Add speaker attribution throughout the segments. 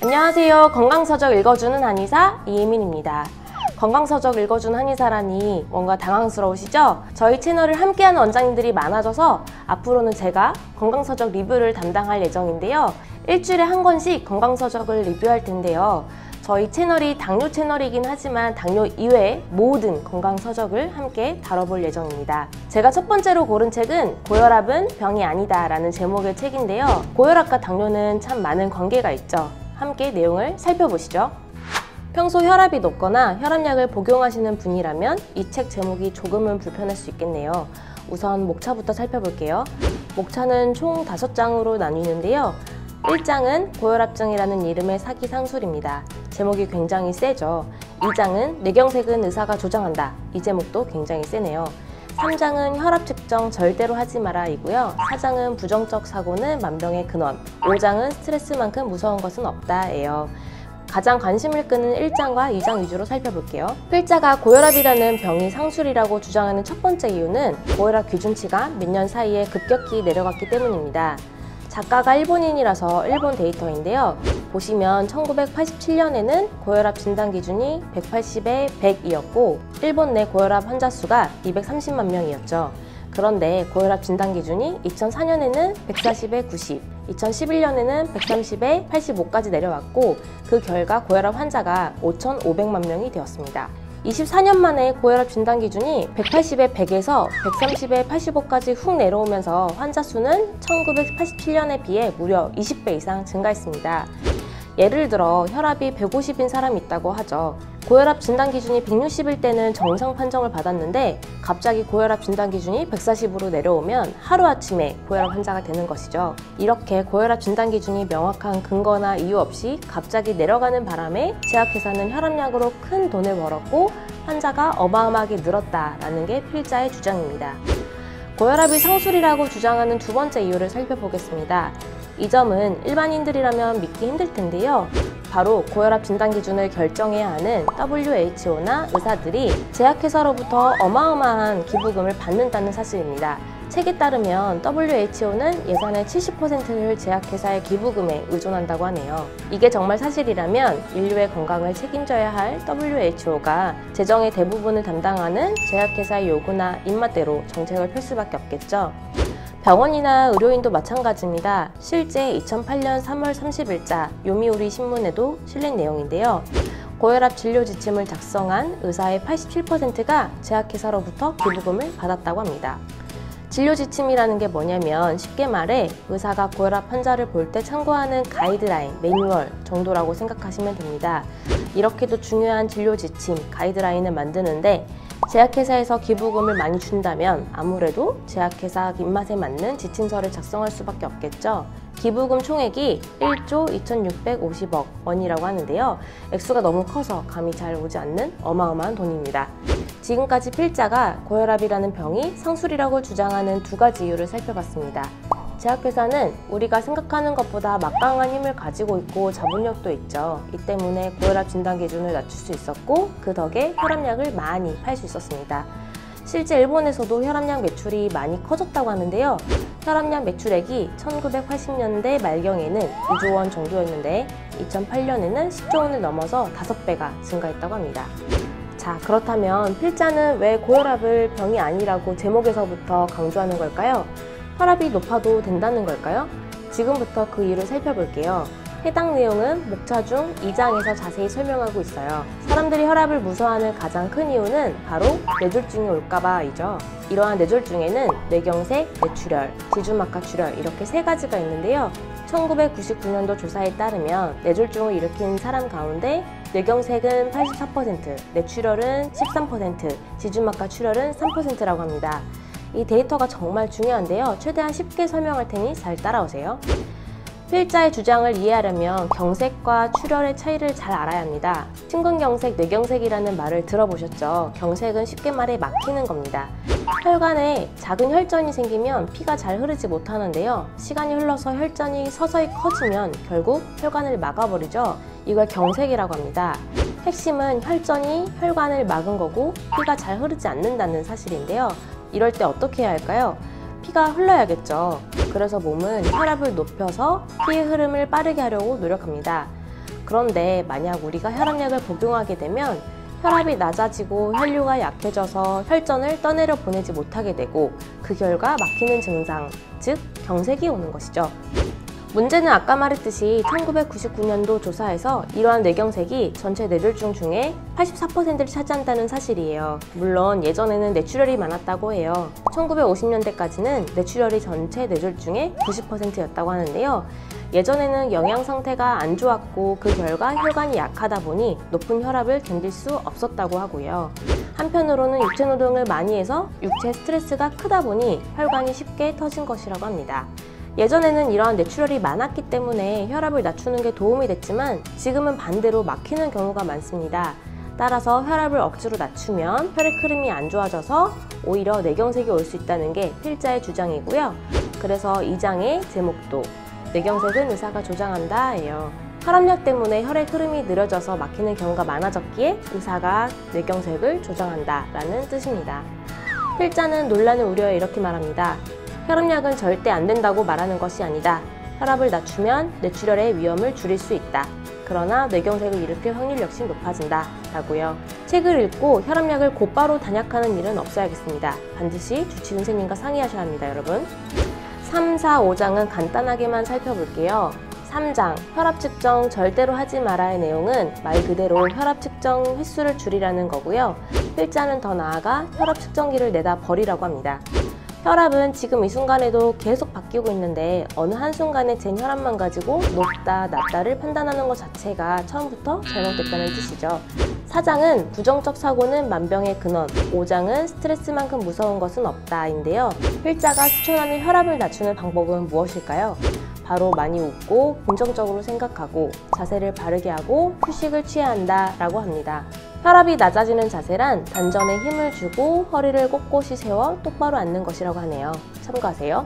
Speaker 1: 안녕하세요. 건강서적 읽어주는 한의사 이혜민입니다. 건강서적 읽어주는 한의사라니 뭔가 당황스러우시죠? 저희 채널을 함께하는 원장님들이 많아져서 앞으로는 제가 건강서적 리뷰를 담당할 예정인데요. 일주일에 한 권씩 건강서적을 리뷰할 텐데요. 저희 채널이 당뇨 채널이긴 하지만 당뇨 이외의 모든 건강서적을 함께 다뤄볼 예정입니다. 제가 첫 번째로 고른 책은 고혈압은 병이 아니다 라는 제목의 책인데요. 고혈압과 당뇨는 참 많은 관계가 있죠. 함께 내용을 살펴보시죠. 평소 혈압이 높거나 혈압약을 복용하시는 분이라면 이 책 제목이 조금은 불편할 수 있겠네요. 우선 목차부터 살펴볼게요. 목차는 총 5장으로 나뉘는데요. 1장은 고혈압증이라는 이름의 사기 상술입니다. 제목이 굉장히 세죠. 2장은 뇌경색은 의사가 조장한다. 이 제목도 굉장히 세네요. 3장은 혈압 측정 절대로 하지 마라 이고요. 4장은 부정적 사고는 만병의 근원. 5장은 스트레스만큼 무서운 것은 없다 예요. 가장 관심을 끄는 1장과 2장 위주로 살펴볼게요. 필자가 고혈압이라는 병이 상술이라고 주장하는 첫 번째 이유는 고혈압 기준치가 몇 년 사이에 급격히 내려갔기 때문입니다. 작가가 일본인이라서 일본 데이터인데요. 보시면 1987년에는 고혈압 진단 기준이 180에 100이었고 일본 내 고혈압 환자 수가 230만 명이었죠. 그런데 고혈압 진단 기준이 2004년에는 140에 90, 2011년에는 130에 85까지 내려왔고 그 결과 고혈압 환자가 5,500만 명이 되었습니다. 24년 만에 고혈압 진단 기준이 180에 100에서 130에 85까지 훅 내려오면서 환자 수는 1987년에 비해 무려 20배 이상 증가했습니다. 예를 들어 혈압이 150인 사람이 있다고 하죠. 고혈압 진단 기준이 160일 때는 정상 판정을 받았는데 갑자기 고혈압 진단 기준이 140으로 내려오면 하루아침에 고혈압 환자가 되는 것이죠. 이렇게 고혈압 진단 기준이 명확한 근거나 이유 없이 갑자기 내려가는 바람에 제약회사는 혈압약으로 큰 돈을 벌었고 환자가 어마어마하게 늘었다라는 게 필자의 주장입니다. 고혈압이 상술이라고 주장하는 두 번째 이유를 살펴보겠습니다. 이 점은 일반인들이라면 믿기 힘들 텐데요. 바로 고혈압 진단 기준을 결정해야 하는 WHO나 의사들이 제약회사로부터 어마어마한 기부금을 받는다는 사실입니다. 책에 따르면 WHO는 예산의 70%를 제약회사의 기부금에 의존한다고 하네요. 이게 정말 사실이라면 인류의 건강을 책임져야 할 WHO가 재정의 대부분을 담당하는 제약회사의 요구나 입맛대로 정책을 펼 수밖에 없겠죠. 병원이나 의료인도 마찬가지입니다. 실제 2008년 3월 30일자 요미우리 신문에도 실린 내용인데요. 고혈압 진료 지침을 작성한 의사의 87%가 제약회사로부터 기부금을 받았다고 합니다. 진료 지침이라는 게 뭐냐면 쉽게 말해 의사가 고혈압 환자를 볼 때 참고하는 가이드라인, 매뉴얼 정도라고 생각하시면 됩니다. 이렇게도 중요한 진료 지침, 가이드라인을 만드는데 제약회사에서 기부금을 많이 준다면 아무래도 제약회사 입맛에 맞는 지침서를 작성할 수밖에 없겠죠. 기부금 총액이 1조 2,650억 원이라고 하는데요. 액수가 너무 커서 감이 잘 오지 않는 어마어마한 돈입니다. 지금까지 필자가 고혈압이라는 병이 상술이라고 주장하는 두 가지 이유를 살펴봤습니다. 제약회사는 우리가 생각하는 것보다 막강한 힘을 가지고 있고 자본력도 있죠. 이 때문에 고혈압 진단 기준을 낮출 수 있었고 그 덕에 혈압약을 많이 팔 수 있었습니다. 실제 일본에서도 혈압약 매출이 많이 커졌다고 하는데요. 혈압약 매출액이 1980년대 말경에는 2조 원 정도였는데 2008년에는 10조 원을 넘어서 5배가 증가했다고 합니다. 자, 그렇다면 필자는 왜 고혈압을 병이 아니라고 제목에서부터 강조하는 걸까요? 혈압이 높아도 된다는 걸까요? 지금부터 그 이유를 살펴볼게요. 해당 내용은 목차 중 2장에서 자세히 설명하고 있어요. 사람들이 혈압을 무서워하는 가장 큰 이유는 바로 뇌졸중이 올까봐이죠. 이러한 뇌졸중에는 뇌경색, 뇌출혈, 지주막하 출혈 이렇게 세 가지가 있는데요. 1999년도 조사에 따르면 뇌졸중을 일으킨 사람 가운데 뇌경색은 84%, 뇌출혈은 13%, 지주막하 출혈은 3%라고 합니다. 이 데이터가 정말 중요한데요. 최대한 쉽게 설명할 테니 잘 따라오세요. 필자의 주장을 이해하려면 경색과 출혈의 차이를 잘 알아야 합니다. 심근경색, 뇌경색이라는 말을 들어보셨죠? 경색은 쉽게 말해 막히는 겁니다. 혈관에 작은 혈전이 생기면 피가 잘 흐르지 못하는데요. 시간이 흘러서 혈전이 서서히 커지면 결국 혈관을 막아버리죠. 이걸 경색이라고 합니다. 핵심은 혈전이 혈관을 막은 거고 피가 잘 흐르지 않는다는 사실인데요. 이럴 때 어떻게 해야 할까요? 피가 흘러야겠죠. 그래서 몸은 혈압을 높여서 피의 흐름을 빠르게 하려고 노력합니다. 그런데 만약 우리가 혈압약을 복용하게 되면 혈압이 낮아지고 혈류가 약해져서 혈전을 떠내려 보내지 못하게 되고 그 결과 막히는 증상, 즉 경색이 오는 것이죠. 문제는 아까 말했듯이 1999년도 조사에서 이러한 뇌경색이 전체 뇌졸중 중에 84%를 차지한다는 사실이에요. 물론 예전에는 뇌출혈이 많았다고 해요. 1950년대까지는 뇌출혈이 전체 뇌졸중의 90%였다고 하는데요. 예전에는 영양 상태가 안 좋았고 그 결과 혈관이 약하다 보니 높은 혈압을 견딜 수 없었다고 하고요. 한편으로는 육체 노동을 많이 해서 육체 스트레스가 크다 보니 혈관이 쉽게 터진 것이라고 합니다. 예전에는 이러한 뇌출혈이 많았기 때문에 혈압을 낮추는 게 도움이 됐지만 지금은 반대로 막히는 경우가 많습니다. 따라서 혈압을 억지로 낮추면 혈액 흐름이 안 좋아져서 오히려 뇌경색이 올 수 있다는 게 필자의 주장이고요. 그래서 이 장의 제목도 뇌경색은 의사가 조장한다 예요. 혈압약 때문에 혈액 흐름이 느려져서 막히는 경우가 많아졌기에 의사가 뇌경색을 조장한다 라는 뜻입니다. 필자는 논란을 우려해 이렇게 말합니다. 혈압약은 절대 안 된다고 말하는 것이 아니다. 혈압을 낮추면 뇌출혈의 위험을 줄일 수 있다. 그러나 뇌경색을 일으킬 확률 역시 높아진다 라고요. 책을 읽고 혈압약을 곧바로 단약하는 일은 없어야겠습니다. 반드시 주치 선생님과 상의하셔야 합니다, 여러분. 3, 4, 5장은 간단하게만 살펴볼게요. 3장, 혈압 측정 절대로 하지 말아의 내용은 말 그대로 혈압 측정 횟수를 줄이라는 거고요. 필자는 더 나아가 혈압 측정기를 내다 버리라고 합니다. 혈압은 지금 이 순간에도 계속 바뀌고 있는데 어느 한순간에 잰 혈압만 가지고 높다, 낮다를 판단하는 것 자체가 처음부터 잘못됐다는 뜻이죠. 4장은 부정적 사고는 만병의 근원, 5장은 스트레스만큼 무서운 것은 없다 인데요. 필자가 추천하는 혈압을 낮추는 방법은 무엇일까요? 바로 많이 웃고 긍정적으로 생각하고 자세를 바르게 하고 휴식을 취해야 한다 라고 합니다. 혈압이 낮아지는 자세란 단전에 힘을 주고 허리를 꼿꼿이 세워 똑바로 앉는 것이라고 하네요. 참고하세요.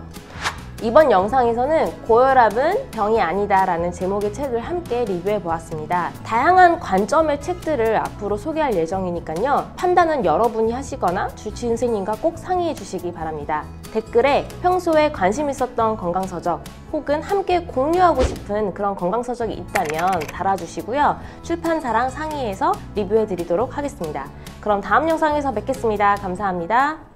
Speaker 1: 이번 영상에서는 고혈압은 병이 아니다 라는 제목의 책을 함께 리뷰해 보았습니다. 다양한 관점의 책들을 앞으로 소개할 예정이니까요. 판단은 여러분이 하시거나 주치 선생님과 꼭 상의해 주시기 바랍니다. 댓글에 평소에 관심 있었던 건강서적 혹은 함께 공유하고 싶은 그런 건강서적이 있다면 달아주시고요. 출판사랑 상의해서 리뷰해 드리도록 하겠습니다. 그럼 다음 영상에서 뵙겠습니다. 감사합니다.